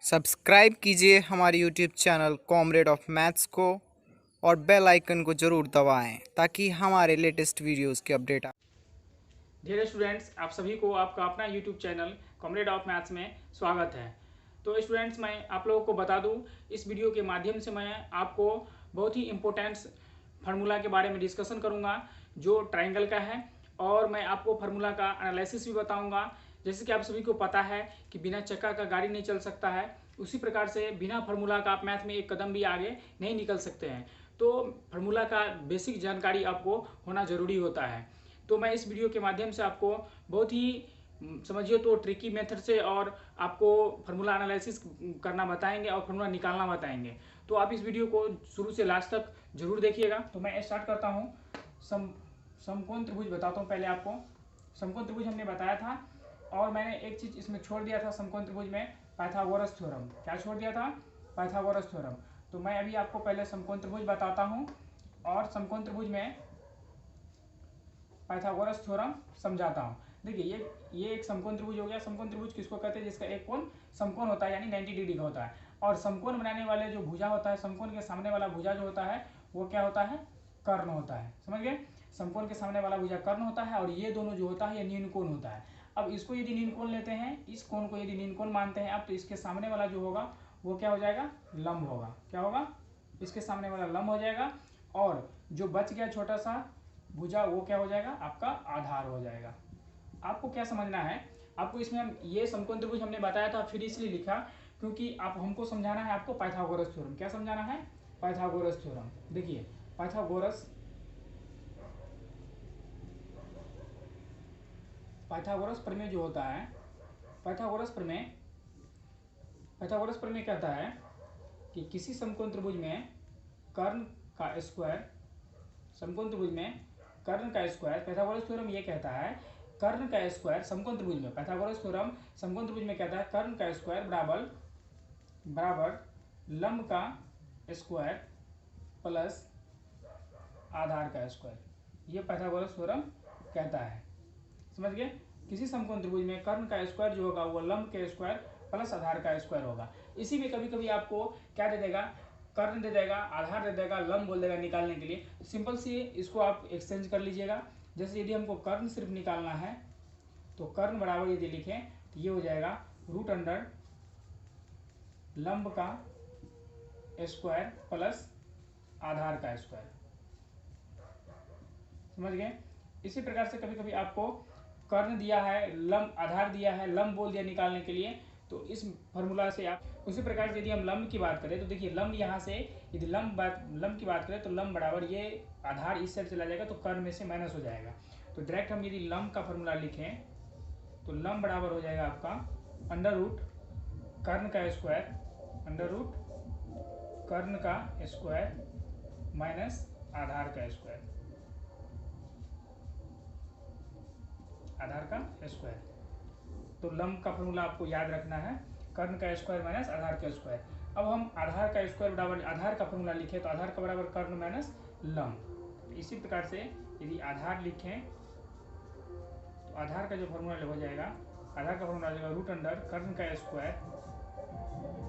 Subscribe कीजिए हमारे YouTube channel comrade of maths को और बेल आइकन को ज़रूर दबाएं ताकि हमारे लेटेस्ट वीडियोस के अपडेट डियर स्टूडेंट्स, आप सभी को आपका अपना YouTube channel comrade of maths में स्वागत है। तो स्टूडेंट्स, मैं आप लोगों को बता दूं, इस वीडियो के माध्यम से मैं आपको बहुत ही इम्पोर्टेंट फार्मूला के बारे में डिस्कशन करूंगा जो ट्रायंगल का है, और मैं आपको फार्मूला का एनालिसिस भी बताऊंगा। जैसे कि आप सभी को पता है कि बिना चक्का का गाड़ी नहीं चल सकता है, उसी प्रकार से बिना फार्मूला का आप मैथ में एक कदम भी आगे नहीं निकल सकते हैं। तो फार्मूला का बेसिक जानकारी आपको होना ज़रूरी होता है। तो मैं इस वीडियो के माध्यम से आपको बहुत ही समझिए तो ट्रिकी मेथड से और आपको फार्मूला एनालिसिस करना बताएंगे और फार्मूला निकालना बताएंगे। तो आप इस वीडियो को शुरू से लास्ट तक जरूर देखिएगा। तो मैं स्टार्ट करता हूँ। समकोण त्रिभुज बताता हूँ पहले आपको। समकोण त्रिभुज हमने बताया था, और मैंने एक चीज़ इसमें छोड़ दिया था समकोण त्रिभुज में, पाइथागोरस थ्योरम। क्या छोड़ दिया था? Pythagoras theorem. तो मैं अभी आपको पहले समकोण त्रिभुज बताता हूँ और समकोण त्रिभुज में पाइथागोरस थ्योरम समझाता हूँ। देखिए, ये एक समकोण त्रिभुज हो गया। समकोण त्रिभुज किसको कहते हैं? जिसका एक कोण समकोण होता है, यानी 90 डिग्री का होता है। और समकोण बनाने वाले जो भुजा होता है, समकोण के सामने वाला भुजा जो होता है वो क्या होता है? कर्ण होता है। समझ गए? समकोण के सामने वाला भुजा कर्ण होता है, और ये दोनों जो होता है ये नील कोण होता है। अब इसको यदि नील कोण लेते हैं, इस कोण को यदि नील कोण मानते हैं आप, तो इसके सामने वाला जो होगा वो क्या हो जाएगा? लंब होगा। क्या होगा? इसके सामने वाला लंब हो जाएगा, और जो बच गया छोटा सा भुजा वो क्या हो जाएगा? आपका आधार हो जाएगा। आपको क्या समझना है? आपको इसमें हम ये समकोण त्रिभुज हमने बताया था, फिर इसलिए लिखा क्योंकि आप हमको समझाना है आपको पाइथागोरस थ्योरम। क्या समझाना है? Pythagoras theorem. देखिए, पाइथागोरस प्रमेय जो होता है, पाइथागोरस प्रमेय कहता है कि किसी समकोण त्रिभुज में कर्ण का स्क्वायर, समकोण त्रिभुज में कर्ण का स्क्वायर, पाइथागोरस थ्योरम ये कहता है कर्ण का स्क्वायर समकोण त्रिभुज में, पाइथागोरस थ्योरम समकोण त्रिभुज में कहता है कर्ण का स्क्वायर बराबर बराबर लंब का स्क्वायर प्लस आधार का स्क्वायर। ये पाइथागोरस थ्योरम कहता है। समझ गए? किसी समकोण त्रिभुज में कर्ण का स्क्वायर जो होगा वो लंब के स्क्वायर प्लस आधार का स्क्वायर होगा। इसी में कभी कभी आपको क्या दे देगा? कर्ण दे देगा, आधार दे देगा, लंब बोल देगा निकालने के लिए। सिंपल सी इसको आप एक्सचेंज कर लीजिएगा। जैसे यदि हमको कर्ण सिर्फ निकालना है तो कर्ण बराबर यदि लिखें तो ये हो जाएगा रूट अंडर लंब का स्क्वायर प्लस आधार का स्क्वायर। समझ गए? इसी प्रकार से कभी कभी आपको कर्ण दिया है, लंब आधार दिया है, लंब बोल दिया निकालने के लिए, तो इस फार्मूला से आप उसी प्रकार से यदि हम लंब की बात करें तो देखिए लंब यहाँ से यदि लंब की बात करें तो लंब बराबर ये आधार इस साइड चला जाएगा तो कर्ण में से माइनस हो जाएगा। तो डायरेक्ट हम यदि लंब का फार्मूला लिखें तो लंब बराबर हो जाएगा आपका अंडर रूट कर्ण का स्क्वायर, अंडर रूट कर्ण का स्क्वायर माइनस आधार का स्क्वायर, आधार का स्क्वायर। तो लंब का फॉर्मूला आपको याद रखना है, कर्ण का स्क्वायर माइनस आधार का स्क्वायर। अब हम आधार का स्क्वायर बराबर आधार का फॉर्मूला लिखें तो आधार का बराबर कर्ण माइनस लंब। इसी प्रकार से यदि आधार लिखें तो आधार का जो फॉर्मूला हो जाएगा, आधार का फॉर्मूला हो जाएगा रूट अंडर कर्ण का स्क्वायर।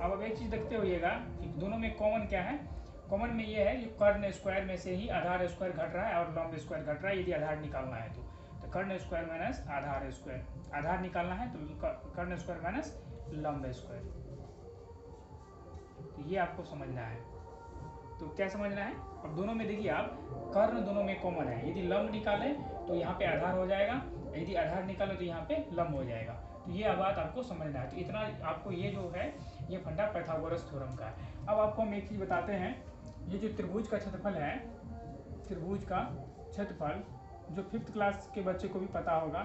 अब एक चीज़ देखते होइएगा कि दोनों में कॉमन क्या है? कॉमन में ये है कि कर्ण स्क्वायर में से ही आधार स्क्वायर घट रहा है और लंब स्क्वायर घट रहा है। यदि आधार निकालना है तो कर्ण स्क्वायर माइनस आधार स्क्वायर, आधार निकालना है तो कर्ण स्क्वायर माइनस लंब स्क्वायर। तो ये आपको समझना है। तो क्या समझना है? अब दोनों में देखिए आप, कर्ण दोनों में कॉमन है। यदि लंब निकालें तो यहाँ पे आधार हो जाएगा, यदि आधार निकालें तो यहाँ पे लंब हो जाएगा। तो ये बात आपको समझना है। तो इतना आपको ये जो है ये फंडा पाइथागोरस थ्योरम का है। अब आपको हम एक चीज़ बताते हैं, ये जो त्रिभुज का क्षेत्रफल है, त्रिभुज का क्षेत्रफल जो 5th क्लास के बच्चे को भी पता होगा,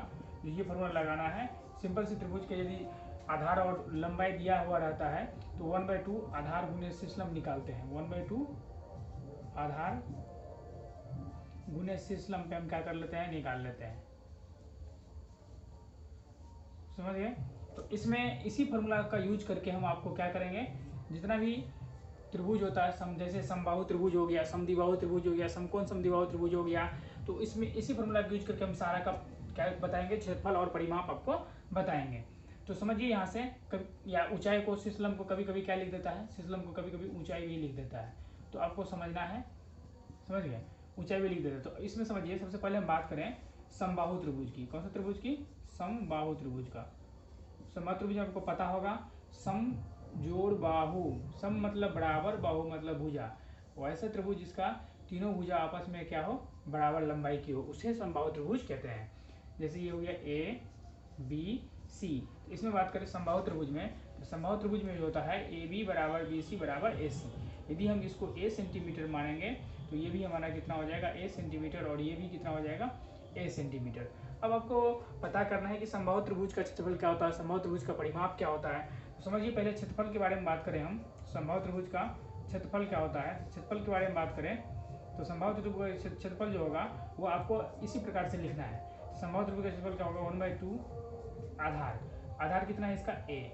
ये फॉर्मूला लगाना है। सिंपल सी त्रिभुज के यदि आधार और लंबाई दिया हुआ रहता है तो 1/2 आधार गुने शेष लंब निकालते हैं। 1/2 आधार गुने शेष लंब पे हम क्या कर लेते हैं? निकाल लेते हैं। समझ गए? तो इसमें इसी फॉर्मूला का यूज करके हम आपको क्या करेंगे, जितना भी त्रिभुज होता है, जैसे समबाहु त्रिभुज हो गया, समद्विबाहु त्रिभुज हो गया, समकोण समद्विबाहु त्रिभुज हो गया, तो इसमें इसी फॉर्मूला का यूज करके हम सारा का क्या बताएंगे? क्षेत्रफल और परिमाप आपको बताएंगे। तो समझिए यहाँ से कभी या ऊंचाई को सिसलम को कभी कभी क्या लिख देता है, सिसलम को कभी कभी ऊंचाई भी लिख देता है। तो आपको समझना है, समझ गए, ऊंचाई भी लिख देता है। तो इसमें समझिए सबसे पहले हम बात करें समबाहु त्रिभुज की। कौन सा त्रिभुज की? समबाहु त्रिभुज का। समबाहु त्रिभुज आपको पता होगा, सम जोड़ बाहु, सम मतलब बराबर, बाहु मतलब भुजा। वैसे त्रिभुज जिसका तीनों भुजा आपस में क्या हो, बराबर लंबाई की हो, उसे समबाहु त्रिभुज कहते हैं। जैसे ये हो गया ए बी सी। तो इसमें बात करें समबाहु त्रिभुज में, तो समबाहु त्रिभुज में जो होता है ए बी बराबर बी सी बराबर ए सी। यदि हम इसको ए सेंटीमीटर मानेंगे तो ये भी हमारा कितना हो जाएगा, ए सेंटीमीटर, और ये भी कितना हो जाएगा, ए सेंटीमीटर। अब आपको पता करना है कि समबाहु त्रिभुज का क्षेत्रफल क्या होता है, समबाहु त्रिभुज का परिमाप क्या होता है। तो समझिए पहले क्षेत्रफल के बारे में बात करें हम, समबाहु त्रिभुज का क्षेत्रफल क्या होता है। क्षेत्रफल के बारे में बात करें तो समबाहु त्रिभुज का क्षेत्रफल जो होगा वो आपको इसी प्रकार से लिखना है। समबाहु त्रिभुज का क्षेत्रफल क्या होगा, 1/2 आधार, आधार कितना है इसका ए,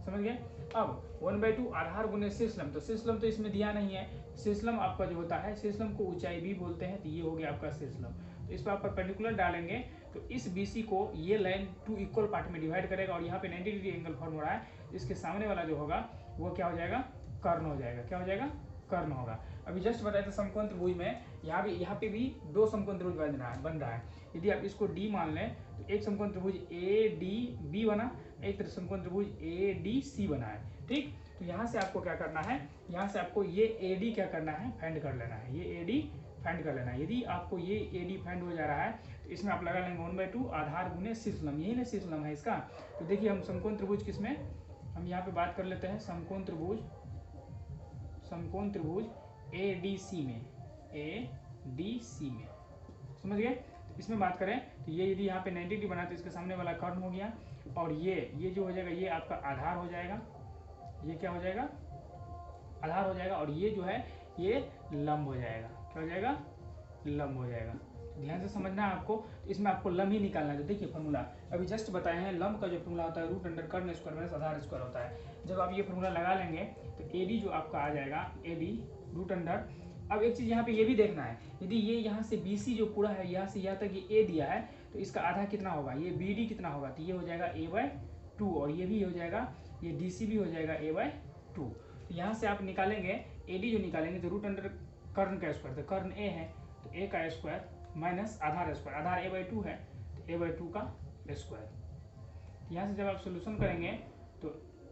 समझ गए। अब 1/2 आधार गुने शीर्षलम, तो शीर्षलम तो इसमें दिया नहीं है। शीर्षलम आपका जो होता है, शीर्षलम को ऊंचाई भी बोलते हैं, तो ये हो गया आपका शीर्षलम। तो इस पर आप परपेंडिकुलर डालेंगे तो इस BC को ये लाइन 2 इक्वल पार्ट में डिवाइड करेगा, और यहाँ पे 90 डिग्री एंगल फॉर्म हो रहा है। इसके सामने वाला जो होगा वो क्या हो जाएगा, कर्ण हो जाएगा। क्या हो जाएगा, कर्ण होगा। अभी जस्ट बताया था समकोण त्रिभुज में, यहाँ पे भी 2 समकोण त्रिभुज बन रहा है। यदि आप इसको D मान लें तो एक समकोण त्रिभुज ADB बना, एक समकोण त्रिभुज ADC बना है, ठीक। तो यहाँ से आपको क्या करना है, यहाँ से आपको ये AD क्या करना है, फाइंड कर लेना है, ये AD फाइंड कर लेना है। यदि आपको ये AD फाइंड हो जा रहा है तो इसमें आप लगा लेंगे 1/2 आधार गुने शीर्षलम, यही ना शीर्षलम है इसका। तो देखिए हम समकोण त्रिभुज किसमें, हम यहाँ पे बात कर लेते हैं समकोण त्रिभुज, समकोण त्रिभुज ADC में, ADC में, समझ गए। तो इसमें बात करें तो ये यदि यहाँ पे 90 डिग्री बना तो इसके सामने वाला कर्ण हो गया, और ये जो हो जाएगा ये आपका आधार हो जाएगा, ये क्या हो जाएगा, आधार हो जाएगा, और ये जो है ये लंब हो जाएगा। क्या हो जाएगा, लंब हो जाएगा। ध्यान से समझना है आपको। तो इसमें आपको लंब ही निकालना है। तो देखिए फॉर्मूला अभी जस्ट बताए हैं, लंब का जो फॉर्मूला होता है रूट अंडर कर्ण स्क्वायर माइनस आधार स्क्वायर होता है। जब आप ये फॉर्मूला लगा लेंगे तो AD जो आपका आ जाएगा, AD रूट अंडर। अब एक चीज़ यहाँ पे ये भी देखना है, यदि ये यहाँ से BC जो पूरा है यहाँ से यहाँ तक ये A दिया है तो इसका आधा कितना होगा, ये BD कितना होगा, तो ये हो जाएगा A/2, और ये भी हो जाएगा, ये DC भी हो जाएगा A/2। तो यहाँ से आप निकालेंगे AD जो निकालेंगे तो रूट अंडर कर्ण का स्क्वायर, तो कर्ण A है तो A का स्क्वायर माइनस आधार स्क्वायर, आधार A/2 है तो A/2 का स्क्वायर। यहाँ से जब आप सोल्यूशन करेंगे तो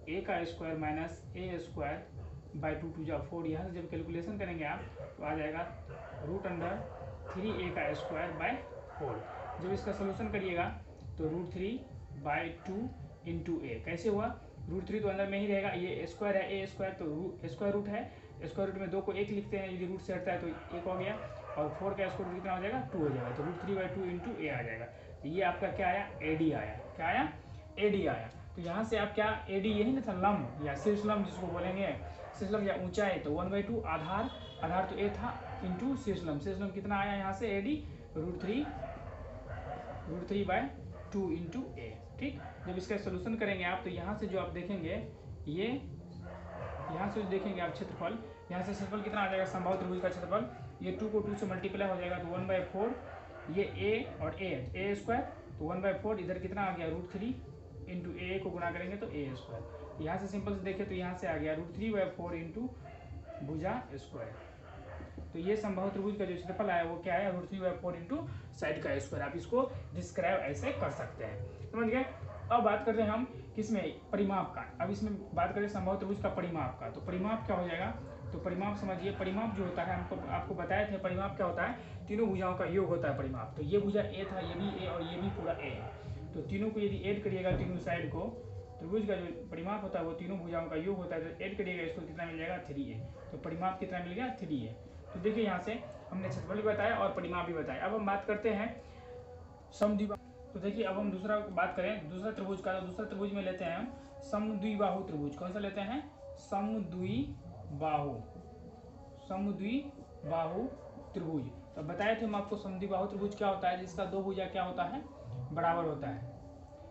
A का square minus A square by 2 2 जा 4, यहाँ से जब कैलकुलेशन करेंगे आप तो आ जाएगा रूट अंडर 3A का स्क्वायर बाय 4। जब इसका सोल्यूशन करिएगा तो √3/2 इंटू A कैसे हुआ, √3 तो अंदर में ही रहेगा, ये स्क्वायर है, A स्क्वायर तो स्क्वायर रूट है, स्क्वायर रूट में 2 को 1 लिखते हैं, यदि रूट से हटता है तो 1 हो गया, और 4 का स्क्वायर रूट कितना हो जाएगा, 2 हो जाएगा, तो √3/2 इंटू A आ जाएगा। तो ये आपका क्या आया, AD आया। क्या आया, AD आया। तो यहाँ से आप क्या, AD यही ना था, लंब या शीर्षलम जिसको बोलेंगे, शीर्षलम या ऊंचाई, तो 1/2 आधार, आधार तो A था, इंटू शीर्षलम, शीर्षलम कितना आया यहाँ से AD, √3/2 इंटू A, ठीक। जब इसका सोल्यूशन करेंगे आप तो यहाँ से जो आप देखेंगे, ये यहाँ से जो देखेंगे आप क्षेत्रफल, यहाँ से क्षेत्रफल कितना आ जाएगा, समबाहु त्रिभुज का क्षेत्रफल, ये 2 को 2 से मल्टीप्लाई हो जाएगा तो 1/4, ये A और A स्क्वायर, तो 1/4 इधर कितना आ गया, √3 इंटू A को गुणा करेंगे तो A स्क्वायर। यहाँ से सिंपल से देखें तो यहाँ से आ गया √3/4 इंटू भुजा स्क्वायर। तो ये समबाहु त्रिभुज का जो क्षेत्रफल आया वो क्या है, √3/4 इंटू साइड का स्क्वायर। आप इसको डिस्क्राइब ऐसे कर सकते हैं, समझ गए। अब बात करते हैं हम किसमें, परिमाप का। अब इसमें बात करें समबाहु त्रिभुज का परिमाप का, तो परिमाप क्या हो जाएगा, तो परिमाप समझिए, परिमाप जो होता है हमको आपको बताए थे, परिमाप क्या होता है, तीनों भुजाओं का योग होता है परिमाप। तो ये भुजा A था, ये भी A और ये भी पूरा A है, तो तीनों को यदि ऐड करिएगा, तीनों साइड को, त्रिभुज का जो परिमाप होता है वो तीनों भुजाओं का योग होता है, तो ऐड करिएगा इसको कितना मिल जाएगा, 3A। तो परिमाप कितना मिल गया, 3A। तो देखिए यहाँ से हमने क्षेत्रफल भी बताया और परिमाप भी बताया। अब हम बात करते हैं समद्विबाहु। तो देखिए अब हम दूसरा बात करें दूसरा त्रिभुज का, तो दूसरा त्रिभुज में लेते हैं हम समद्विबाहु त्रिभुज। कौन सा लेते हैं, समद्विबाहु, समद्विबाहु त्रिभुज। तो बताए थे हम आपको समद्विबाहु त्रिभुज क्या होता है, जिसका दो भुजा क्या होता है, बराबर होता है।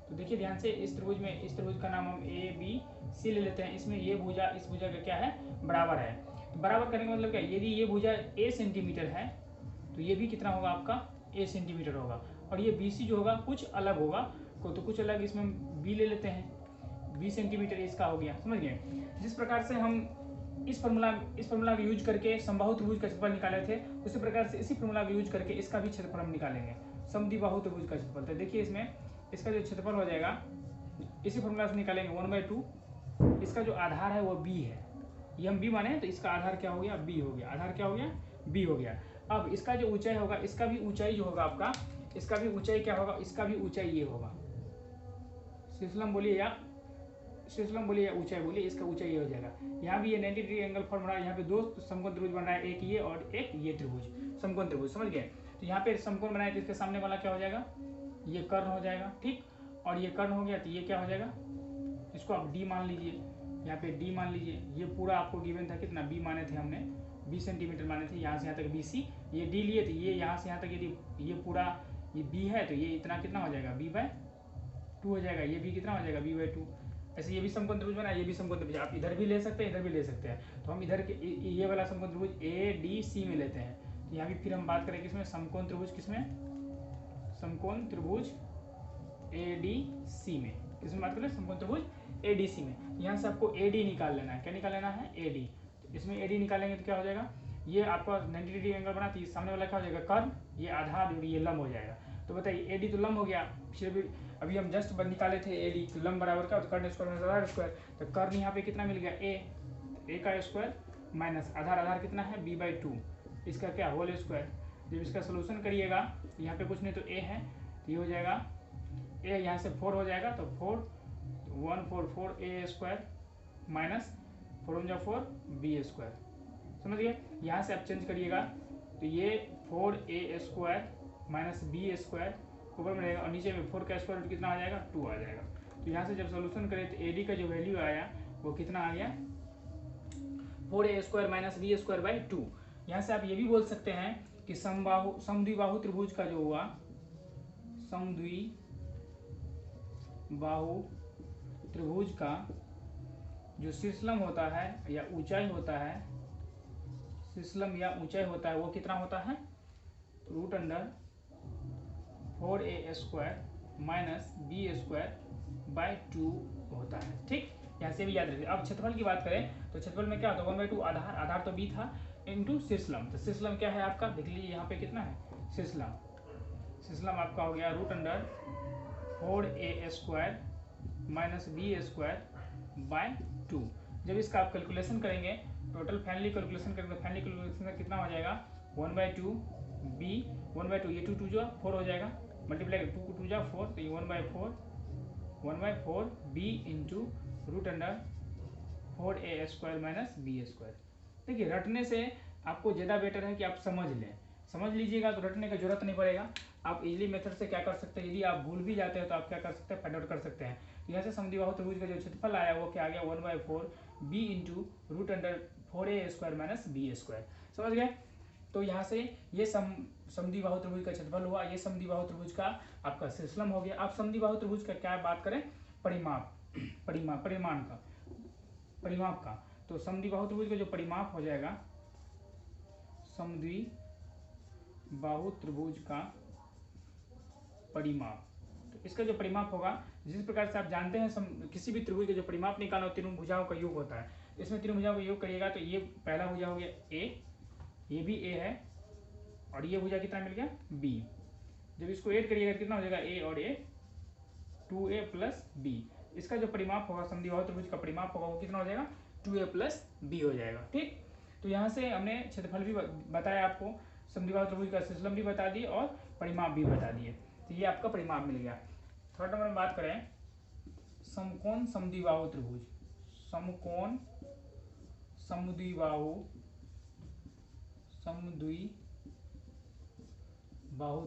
तो देखिए ध्यान से, इस त्रिभुज में, इस त्रिभुज का नाम हम ABC ले लेते हैं, इसमें ये भुजा इस भुजा का क्या है, बराबर है। तो बराबर करने का मतलब क्या है, यदि ये भुजा A सेंटीमीटर है तो ये भी कितना होगा आपका, A सेंटीमीटर होगा, और ये BC जो होगा कुछ अलग होगा, तो कुछ अलग, इसमें B ले लेते हैं, 20 सेंटीमीटर इसका हो गया, समझ गए। जिस प्रकार से हम इस फार्मूला का यूज करके समबाहु त्रिभुज का क्षेत्रफल निकाले थे, उसी प्रकार से इसी फार्मूला का यूज करके इसका भी क्षेत्रफल हम निकालेंगे, समद्विबाहु त्रिभुज का क्षेत्रफल। तो देखिए इसमें इसका जो क्षेत्रफल हो जाएगा इसी फार्मूला से निकालेंगे 1/2। इसका जो आधार है वो b है, ये हम b माने हैं, तो इसका आधार क्या हो गया, b हो गया। आधार क्या हो गया, b हो गया। अब इसका जो ऊंचाई होगा, इसका भी ऊंचाई जो होगा आपका, इसका भी ऊंचाई क्या होगा, इसका भी ऊंचाई ये होगा। शीर्षलंब बोलिए या ऊंचाई बोलिए, इसका ऊंचाई ये हो जाएगा। यहाँ भी ये 90 डिग्री एंगल फॉर्म बना है, यहाँ पे दो समकोण त्रिभुज बन रहा है, एक ये और एक ये त्रिभुज, समकोण त्रिभुज, समझ गए। तो यहाँ पे समकोण बनाए तो इसके सामने वाला क्या हो जाएगा, ये कर्ण हो जाएगा, ठीक। और ये कर्ण हो गया तो ये क्या हो जाएगा, इसको आप डी मान लीजिए, यहाँ पे डी मान लीजिए। ये पूरा आपको गिवन था कितना, बी माने थे हमने, 20 सेंटीमीटर माने थे, यहाँ से यहाँ तक BC, ये डी लिए थे, ये यहाँ से यहाँ तक यदि ये पूरा ये बी है तो ये इतना कितना हो जाएगा, b/2 हो जाएगा। ये भी कितना हो जाएगा, b/2। ऐसे ये भी समकोण त्रिभुज बना, ये भी समकोण त्रिभुज, आप इधर भी ले सकते हैं, इधर भी ले सकते हैं। तो हम इधर के ये वाला समकोण त्रिभुज ADC में लेते हैं। तो यहाँ भी फिर हम बात करें किसमें, समकोण त्रिभुज, किसमें, समकोण त्रिभुज ADC में, किसमें बात करें, समकोण त्रिभुज ADC में। यहाँ से आपको AD निकाल लेना है, क्या निकाल लेना है, AD। तो इसमें AD निकालेंगे तो क्या हो जाएगा, ये आपका 90 डिग्री एंगल बना, तो सामने वाला क्या हो जाएगा, कर्ण, ये आधार और ये लंब हो जाएगा। तो बताइए AD तो लंब हो गया, फिर भी अभी हम जस्ट निकाले थे AD, तो लंब बराबर का, तो कर्ण स्क्वायर माइनस आधार स्क्वायर, तो कर्ण यहाँ पे कितना मिल गया, A का स्क्वायर माइनस आधार कितना है, b/2, इसका क्या, होल स्क्वायर। जब इसका सोल्यूशन करिएगा तो यहाँ पे कुछ नहीं तो A है, तो ये हो जाएगा A, यहाँ से 4 हो जाएगा, तो 4 A square minus 4 B square, समझ गए। यहाँ से आप चेंज करिएगा तो ये 4A square minus B square ऊपर में रहेगा, और नीचे में 4 का स्क्वायर रूट कितना आ जाएगा, 2 आ जाएगा। तो यहाँ से जब सोल्यूशन करें तो AD का जो वैल्यू आया वो कितना आ गया, 4A स्क्वायर माइनस B स्क्वायर/2। यहाँ से आप ये भी बोल सकते हैं कि समद्विबाहु त्रिभुज का जो हुआ, समद्विबाहु त्रिभुज का जो शीर्षलंब होता है या ऊंचाई होता है, शीर्षलंब या ऊंचाई होता है, वो कितना होता है, √4A स्क्वायर माइनस B स्क्वायर/2 होता है, ठीक। यहाँ से भी याद रखिए। अब क्षेत्रफल की बात करें तो क्षेत्रफल में क्या होता है, 1/2 आधार तो B था इंटू शीर्षलंब। तो शीर्षलंब क्या है आपका, देख लीजिए यहाँ पे कितना है, शीर्षलंब आपका हो गया √4A स्क्वायर माइनस B स्क्वायर/2। जब इसका आप कैलकुलेशन करेंगे, टोटल फैमिली कैलकुलेशन करेंगे, तो फैमिली कैलकुलेशन का कितना हो जाएगा, 1/2 B, 1/2 ये 2 जो 4 हो जाएगा, मल्टीप्लाई 2 2 जा 4, तो ये 1/4 B into √4A square minus B square. देखिए रटने से आपको ज़्यादा बेटर है कि आप समझ लीजिएगा, तो रटने का जरूरत नहीं पड़ेगा। आप इजली मेथड से क्या कर सकते हैं, यदि आप भूल भी जाते हैं तो आप क्या कर सकते हैं, फाइंड आउट कर सकते हैं। तो यहाँ से समद्विबाहु त्रिभुज का जो क्षेत्रफल आया वो क्या आ गया, 1/4 B into √4A square minus B square, समझ गए। तो यहाँ से ये समद्विबाहु त्रिभुज का क्षेत्रफल हुआ, ये समद्विबाहु त्रिभुज का आपका शीर्षलंब हो गया। आप समद्विबाहु त्रिभुज का क्या बात करें, परिमाप का, तो समद्विबाहु त्रिभुज का जो परिमाप हो जाएगा, समद्विबाहु त्रिभुज का परिमाप, तो इसका जो परिमाप होगा, जिस प्रकार से आप जानते हैं किसी भी त्रिभुज का जो परिमाप निकालना तीनों भुजाओं का योग होता है। इसमें तीनों भुजाओं का योग करिएगा तो ये पहला भुजा हो गया A, ये भी A है, और ये भुजा कितना मिल गया, B। जब इसको ऐड करिएगा कितना हो जाएगा, A और A 2A प्लस B। इसका जो परिमाप होगा, समद्विबाहु त्रिभुज का परिमाप होगा, वो कितना हो जाएगा, 2A प्लस B हो जाएगा, ठीक। तो यहाँ से हमने क्षेत्रफल भी बताया आपको, समद्विबाहु त्रिभुज का शीर्षलंब भी बता दिए और परिमाप भी बता दिए। तो ये आपका परिमाप मिल गया। थर्ड नंबर में बात करें समकोण समद्विबाहु त्रिभुज, समकोण समद्विबाहु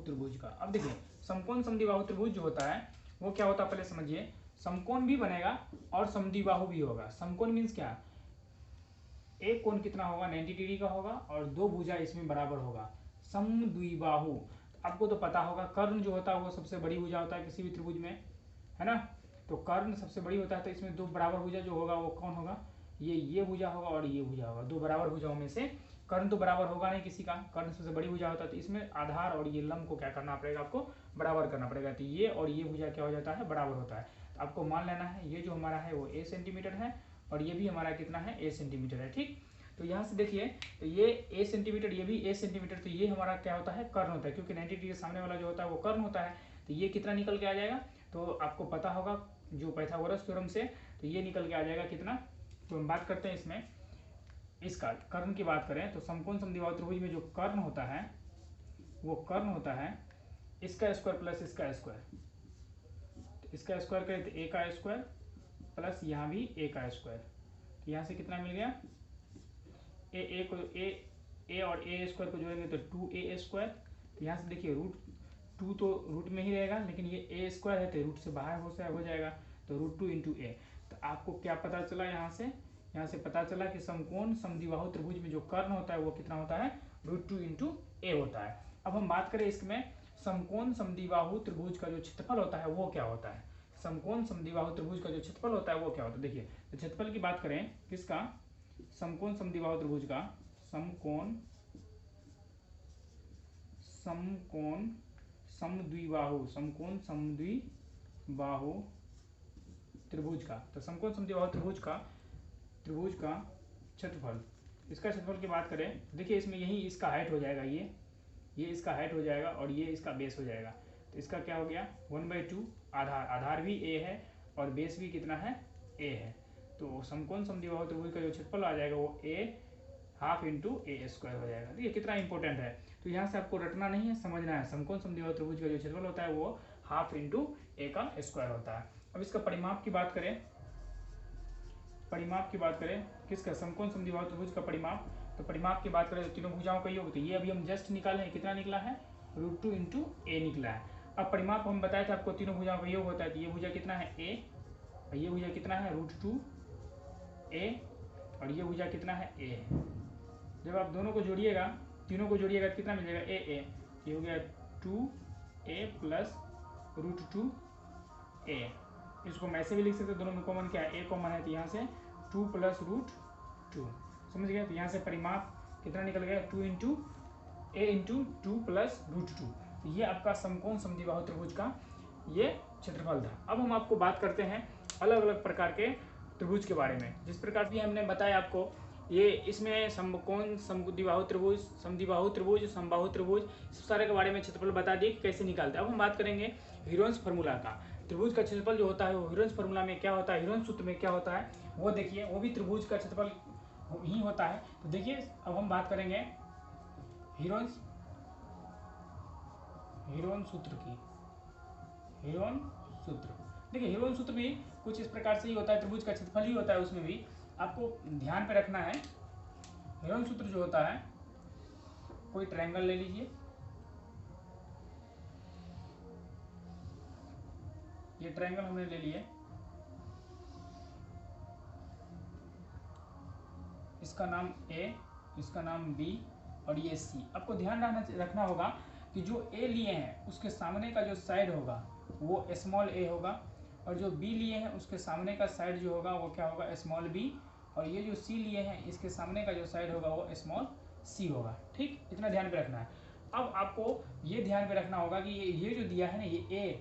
त्रिभुज का। अब देखिए समकोण समद्विबाहु त्रिभुज जो होता है वो क्या होता है, पहले समझिए। समकोण भी बनेगा और समद्विबाहु भी होगा। समकोण मीन्स क्या, एक कोण कितना होगा, 90 डिग्री का होगा और दो भुजा इसमें बराबर होगा। समद्विबाहु आपको तो पता होगा, कर्ण जो होता है वो सबसे बड़ी भुजा होता है किसी भी त्रिभुज में, है ना। तो कर्ण सबसे बड़ी होता है, तो इसमें दो बराबर भुजा जो होगा वो कौन होगा, ये भुजा होगा और ये भुजा होगा। दो बराबर भुजाओं में से कर्ण तो बराबर होगा नहीं किसी का, कर्ण सबसे बड़ी भुजा होता है, तो इसमें आधार और ये लंब को क्या करना पड़ेगा, आपको बराबर करना पड़ेगा। तो ये और ये भुजा क्या हो जाता है, बराबर होता है। आपको मान लेना है ये जो हमारा है वो a सेंटीमीटर है और ये भी हमारा कितना है a सेंटीमीटर है। ठीक, तो यहाँ से देखिए तो ये a सेंटीमीटर, ये भी a सेंटीमीटर, तो ये हमारा क्या होता है, कर्ण होता है, क्योंकि 90 डिग्री के सामने वाला जो होता है वो कर्ण होता है। तो ये कितना निकल के आ जाएगा, तो आपको पता होगा जो पाइथागोरस थ्योरम से, तो ये निकल के आ जाएगा कितना। तो हम बात करते हैं इसमें, इसका कर्ण की बात करें तो समकोण समद्विबाहु त्रिभुज में जो कर्ण होता है वो कर्ण होता है इसका स्क्वायर प्लस इसका स्क्वायर। तो इसका स्क्वायर करें तो a का स्क्वायर प्लस यहाँ भी a का स्क्वायर, तो यहाँ से कितना मिल गया, a को a और a स्क्वायर को जोड़ेंगे तो 2a स्क्वायर। तो यहाँ से देखिए रूट 2 तो रूट में ही रहेगा, लेकिन ये a स्क्वायर है तो रूट से बाहर हो जाएगा, तो √2 इंटू ए। तो आपको क्या पता चला यहाँ से पता चला कि समकोण समद्विबाहु त्रिभुज में जो कर्ण होता है वो कितना होता है, √2 इंटू ए होता है। अब हम बात करें इसमें समकोण समद्विबाहु त्रिभुज का जो क्षेत्रफल होता है वो क्या होता है। समकोण समद्विबाहु त्रिभुज का जो क्षेत्रफल होता है वो क्या होता है, देखिए तो क्षेत्रफल की बात करें किसका, समकोण समद्विबाहु त्रिभुज का, समकोण समद्विबाहु त्रिभुज का, तो समकोण समद्विबाहु त्रिभुज का क्षेत्रफल, इसका क्षेत्रफल की बात करें देखिए इसमें यही इसका हाइट हो जाएगा, ये इसका हाइट हो जाएगा और ये इसका बेस हो जाएगा। तो इसका क्या हो गया 1/2 आधार भी a है और बेस भी कितना है a है। तो समकोण समद्विबाहु त्रिभुज का जो क्षेत्रफल आ जाएगा वो a half into A square हो जाएगा। देखिए कितना इंपॉर्टेंट है, तो यहाँ से आपको रटना नहीं है, समझना है। समकोण समद्विबाहु त्रिभुज का जो क्षेत्रफल होता है वो हाफ इंटू ए का स्क्वायर होता है। अब इसका परिमाप की बात करें किसका, समकोण समद्विबाहु त्रिभुज का परिमाप, तो परिमाप की बात करें तो तीनों भुजाओं का योग, तो ये अभी हम जस्ट निकाले हैं, कितना निकला है, √2 इंटू ए निकला है। अब परिमाप हम बताए थे आपको तीनों भुजाओं का योग होता है, तो ये भुजा कितना है a और ये भुजा कितना है √2 a और ये भुजा कितना है a है। जब आप दोनों को जोड़िएगा, तीनों को जोड़िएगा तो कितना मिल जाएगा a ये हो गया 2a प्लस √2a। इसको मैं ऐसे भी लिख सकते, दोनों में कॉमन क्या है, a कॉमन है, तो यहाँ से 2 प्लस √2, समझ गए। तो यहाँ से परिमाप कितना निकल गया 2 इंटू a इंटू 2 प्लस √2। तो ये आपका समकोण समद्विबाहु त्रिभुज का ये क्षेत्रफल था। अब हम आपको बात करते हैं अलग अलग प्रकार के त्रिभुज के बारे में। जिस प्रकार की हमने बताया आपको, ये इसमें समकोण समद्विबाहु त्रिभुज, समद्विबाहु त्रिभुज, समबाहु त्रिभुज, इस सारे के बारे में क्षेत्रफल बता दिए कैसे निकालते हैं। अब हम बात करेंगे ह्यूरोन्स फार्मूला का। त्रिभुज का क्षेत्रफल जो होता है वो ह्यूरोन्स फार्मूला में क्या होता है, ह्यूरोन्स सूत्र में क्या होता है वो देखिए, वो भी त्रिभुज का क्षेत्रफल ही होता है। तो देखिए अब हम बात करेंगे ह्यूरोन्स सूत्र की। ह्यूरोन सूत्र, देखिए ह्यूरोन सूत्र भी कुछ इस प्रकार से ही होता है, त्रिभुज का क्षेत्रफल ही होता है, उसमें भी आपको ध्यान पे रखना है। ह्यूरोन सूत्र जो होता है, कोई ट्रायंगल ले लीजिए, ये ट्रायंगल हमने ले लिए, इसका नाम A, इसका नाम B और ये C। आपको ध्यान रखना होगा कि जो A लिए हैं उसके सामने का जो साइड होगा वो स्मॉल a होगा, और जो B लिए हैं उसके सामने का साइड जो होगा वो क्या होगा स्मॉल b, और ये जो C लिए हैं इसके सामने का जो साइड होगा वो स्मॉल c होगा। ठीक, इतना ध्यान पे रखना है। अब आपको ये ध्यान पे रखना होगा कि ये जो दिया है ना ये A,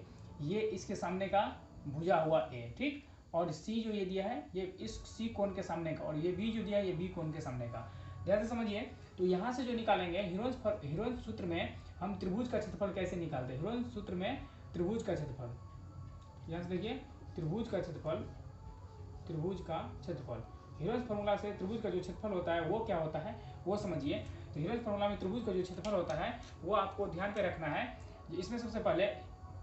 ये इसके सामने का भुजा हुआ A, ठीक, और C जो ये दिया है ये इस C कोण के सामने का, और ये B जो दिया है ये B कोण के सामने का। ध्यान से समझिए। तो यहाँ से जो निकालेंगे ह्यूरोन्स सूत्र में हम त्रिभुज का क्षेत्रफल कैसे निकालते हैं। ह्यूरोन्स सूत्र में त्रिभुज का क्षेत्रफल, यहाँ से देखिए त्रिभुज का क्षेत्रफल ह्यूरोन्स फार्मूला से त्रिभुज का जो क्षेत्रफल होता है वो क्या होता है वो समझिए। तो ह्यूरोन्स फार्मूला में त्रिभुज का जो क्षेत्रफल होता है वो आपको ध्यान पे रखना है। इसमें सबसे पहले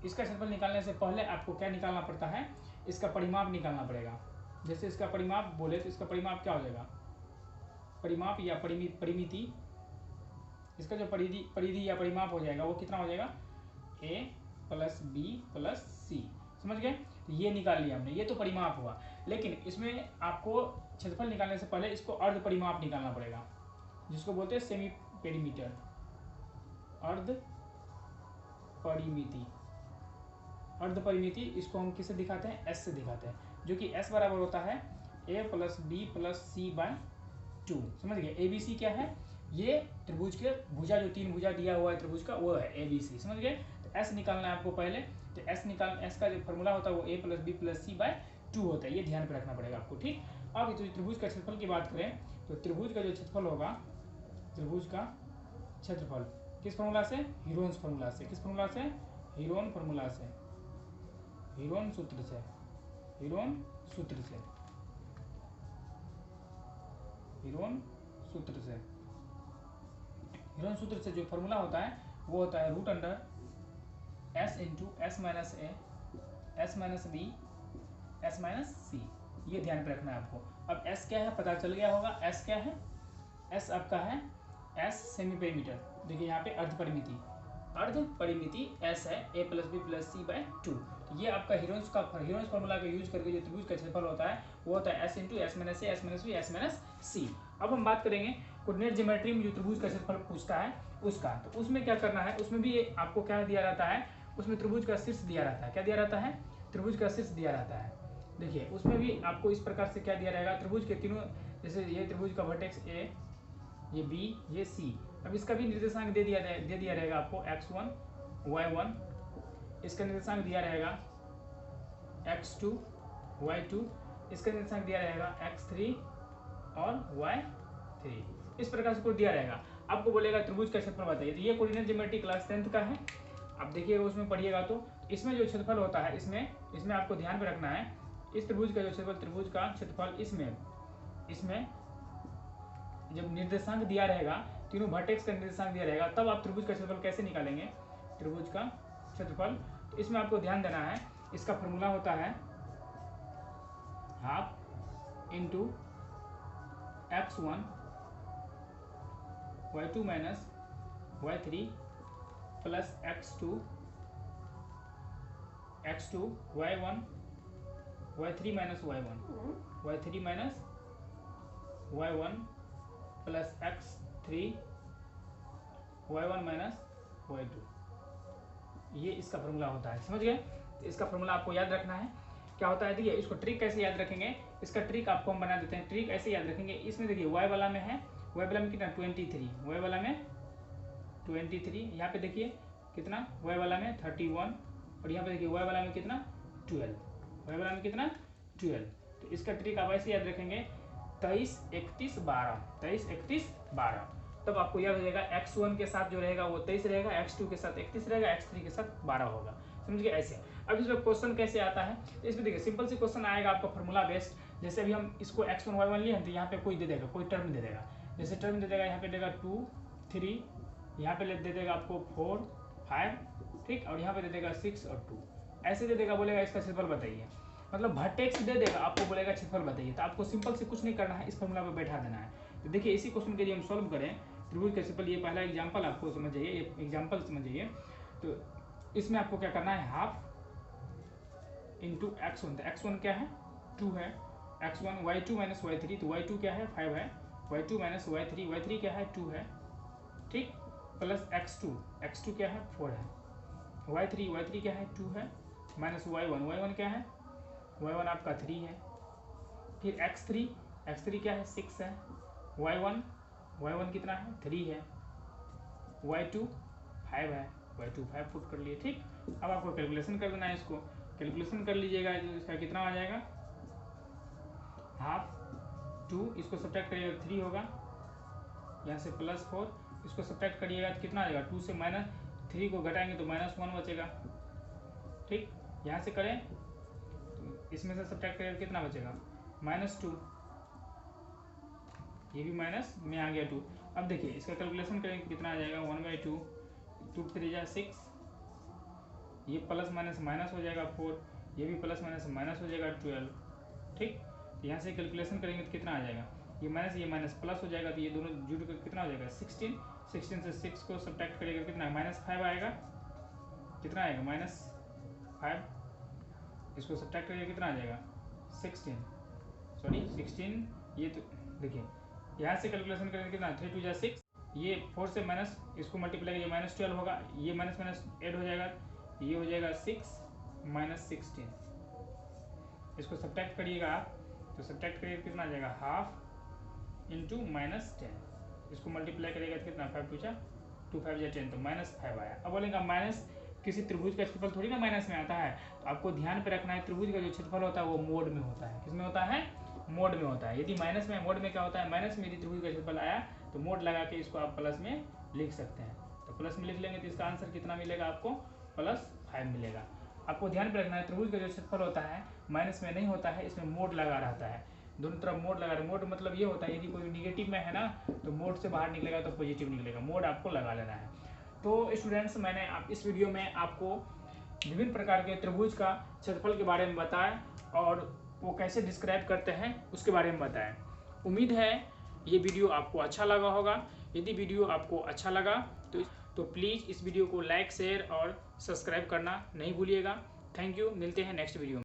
इसका क्षेत्रफल निकालने से पहले आपको क्या निकालना पड़ता है, इसका परिमाप निकालना पड़ेगा। जैसे इसका परिमाप बोले तो इसका परिमाप क्या हो जाएगा, परिमाप या परिमिति, इसका जो परिधि या परिमाप हो जाएगा वो कितना हो जाएगा a plus b plus c, समझ गए। तो ये निकाल लिया हमने, ये तो परिमाप हुआ, लेकिन इसमें आपको क्षेत्रफल निकालने से पहले इसको अर्ध परिमाप निकालना पड़ेगा, जिसको बोलते हैं सेमी पेरीमीटर, अर्ध परिमिति। इसको हम किससे दिखाते हैं, s से दिखाते हैं, जो कि s बराबर होता है a plus b plus c by 2। समझ गए। ए बी सी क्या है, ये त्रिभुज के भुजा, जो तीन भुजा दिया हुआ है त्रिभुज का वो है ए बी सी, समझ गए। तो एस निकालना है आपको पहले, तो एस का जो फॉर्मूला होता है वो a plus B plus C by 2 होता है। ये ध्यान पे रखना पड़ेगा आपको, ठीक। अब तो त्रिभुज का क्षेत्रफल की बात करें तो त्रिभुज का जो क्षेत्रफल होगा, त्रिभुज का क्षेत्रफल किस फॉर्मूला से, हीरोन्स फॉर्मूला से, किस फॉर्मूला से, हीरोन फॉर्मूला से, हीरोन सूत्र से, हीरोन सूत्र से, हीरोन सूत्र से, हीरोन सूत्र से जो फॉर्मूला होता है वो होता है root under S into S minus A S minus B S minus C. ये ध्यान पे रखना है आपको। अब एस क्या है पता चल गया होगा, एस क्या है, एस आपका है एस सेमी पेरीमीटर। देखिए यहाँ पे अर्ध परिमिति, अर्ध परिमिति एस है a plus B plus C by 2। तो ये आपका हीरोन्स फॉर्मूला का यूज करके जो त्रिभुज का क्षेत्रफल होता है वो होता है S into S minus A S minus B S minus C. अब हम बात करेंगे कोऑर्डिनेट ज्योमेट्री में जो त्रिभुज का क्षेत्रफल पूछता है उसका, तो उसमें क्या करना है, उसमें भी आपको क्या दिया रहता है, उसमें त्रिभुज का शीर्ष दिया रहता है। क्या दिया रहता है, त्रिभुज का शीर्ष दिया रहता है। देखिए उसमें भी आपको इस प्रकार से क्या दिया रहेगा, त्रिभुज के तीनों, जैसे ये त्रिभुज का वर्टेक्स ए, ये बी, ये सी। अब इसका भी निर्देशांक दे दिया रहेगा आपको x1 y1, इसका निर्देशांक दिया रहेगा x2 y2, इसका निर्देशांक दिया रहेगा x3 और y3। इस प्रकार से कोड दिया रहेगा। आपको बोलेगा त्रिभुज का क्षेत्रफल बताइए, तो ये कोऑर्डिनेट ज्योमेट्री क्लास 10th का है। आप देखिएगा उसमें पढ़िएगा तो इसमें जो क्षेत्रफल होता है इसमें आपको ध्यान में रखना है, इस त्रिभुज का जो क्षेत्रफल, त्रिभुज का क्षेत्रफल इसमें जब निर्देशांक दिया रहेगा, तीनों वर्टेक्स का निर्देशांक दिया रहेगा, तब आप त्रिभुज का क्षेत्रफल कैसे निकालेंगे, त्रिभुज का क्षेत्रफल। तो इसमें आपको ध्यान देना है, इसका फॉर्मूला होता है half into x1 y2 minus y3 plus x2 y1 y3 minus y3 minus y1 plus x3 y1 minus y2। ये इसका फॉर्मूला होता है, समझ गए। तो इसका फॉर्मूला आपको याद रखना है। क्या होता है, देखिए इसको ट्रिक कैसे याद रखेंगे, इसका ट्रिक आपको हम बना देते हैं। ट्रिक ऐसे याद रखेंगे, इसमें देखिए y वाला में है, y वाला में कितना 23, y वाला में 23, यहाँ पे देखिए कितना, y वाला में 31, और यहाँ पे देखिए y वाला में कितना 12, y वाला में कितना 12। तो इसका ट्रिक आप ऐसे याद रखेंगे 23 31 12, 23 31 12। तब आपको याद हो जाएगा x1 के साथ जो रहेगा वो 23 रहेगा, x2 के साथ 31 रहेगा, x3 के साथ 12 होगा, समझ गए ऐसे। अब इसमें क्वेश्चन कैसे आता है, तो इसमें देखिए सिंपल सी क्वेश्चन आएगा आपका फॉर्मूला बेस्ड। जैसे अभी हम इसको x1 y1 लिए हैं तो यहाँ पे कोई दे देगा, कोई टर्म दे देगा, जैसे टर्म दे देगा यहाँ पे देगा 2 3, यहाँ पे दे देगा आपको 4 5, ठीक, और यहाँ पे दे देगा 6 और 2, ऐसे दे देगा, बोलेगा इसका क्षेत्रफल बताइए, मतलब वर्टेक्स दे देगा, आपको बोलेगा क्षेत्रफल बताइए। तो आपको सिंपल से कुछ नहीं करना है, इस फॉर्मूला पे बैठा देना है। तो देखिए इसी क्वेश्चन के लिए हम सॉल्व करें त्रिभुज का क्षेत्रफल, ये पहला एग्जांपल आपको समझिए, ये एग्जांपल समझिए। तो इसमें आपको क्या करना है, हाफ इंटू x1, तो x1 क्या है 2 है, x1 y2 माइनस y3, तो y2 क्या है 5 है, y2 माइनस y3 क्या है 2 है, ठीक, प्लस x2 क्या है 4 है, y3 क्या है 2 है, माइनस y1 क्या है, y1 आपका 3 है, फिर x3 क्या है 6 है, y1 कितना है 3 है, y2 5 है, y2 5 पुट कर लिए, ठीक। अब आपको कैलकुलेशन कर देना है, इसको कैलकुलेशन कर लीजिएगा, इसका कितना आ जाएगा, हाफ 2, इसको सब्ट्रैक्ट करिएगा 3 होगा, यहाँ से प्लस 4, इसको सब्ट्रैक्ट करिएगा तो कितना आ जाएगा, 2 से माइनस 3 को घटाएंगे तो -1 बचेगा, ठीक। यहाँ से करें तो इसमें से सब्ट्रैक्ट करेंगे कितना बचेगा, -2, ये भी माइनस में आ गया 2। अब देखिए इसका कैलकुलेशन करेंगे कितना आ जाएगा, 1/2, 2 3 जा 6, ये प्लस माइनस माइनस हो जाएगा 4, ये भी प्लस माइनस माइनस हो जाएगा 12, ठीक। तो यहाँ से कैलकुलेशन करेंगे तो कितना आ जाएगा, ये माइनस प्लस हो जाएगा, तो ये दोनों जुड़ कर कितना हो जाएगा 16 से 6 को सब्ट्रैक्ट करेगा कितना, -5 आएगा, कितना आएगा -5, इसको सब्ट्रैक्ट करेगा कितना आ जाएगा 16, ये तो देखिए यहाँ से कैलकुलेशन करेंगे कितना, 3 2 जा 6, ये 4 से माइनस इसको मल्टीप्लाई ये -12 होगा, ये माइनस ऐड हो जाएगा, ये हो जाएगा 6 -16, इसको सब्ट्रैक्ट करिएगा आप, तो सब्ट्रैक्ट करिएगा कितना आ जाएगा, हाफ इंटू -10, इसको मल्टीप्लाई करेगा तो कितना 5 2 5 जा 10, तो -5 आया। अब बोलेंगे किसी त्रिभुज का क्षेत्रफल थोड़ी ना माइनस में आता है। तो आपको ध्यान पे रखना है त्रिभुज का जो क्षेत्रफल होता है वो मोड में होता है। किसमें होता है? मोड में होता है। यदि माइनस में, मोड में क्या होता है, माइनस में यदि त्रिभुज का क्षेत्रफल आया तो मोड लगा के इसको आप प्लस में लिख सकते हैं। तो प्लस में लिख लेंगे तो इसका आंसर कितना मिलेगा आपको? +5 मिलेगा। आपको ध्यान पे रखना है त्रिभुज का जो क्षेत्रफल होता है माइनस में नहीं होता है, इसमें मोड लगा रहता है। दोनों तरफ मोड लगा रहे। मोड मतलब ये होता है यदि कोई निगेटिव में है ना तो मोड से बाहर निकलेगा तो पॉजिटिव निकलेगा। मोड आपको लगा लेना है। तो स्टूडेंट्स, मैंने इस वीडियो में आपको विभिन्न प्रकार के त्रिभुज का क्षेत्रफल के बारे में बताया और वो कैसे डिस्क्राइब करते हैं उसके बारे में बताया। उम्मीद है ये वीडियो आपको अच्छा लगा होगा। यदि वीडियो आपको अच्छा लगा तो प्लीज़ इस वीडियो को लाइक, शेयर और सब्सक्राइब करना नहीं भूलिएगा। Thank you. मिलते हैं नेक्स्ट वीडियो में।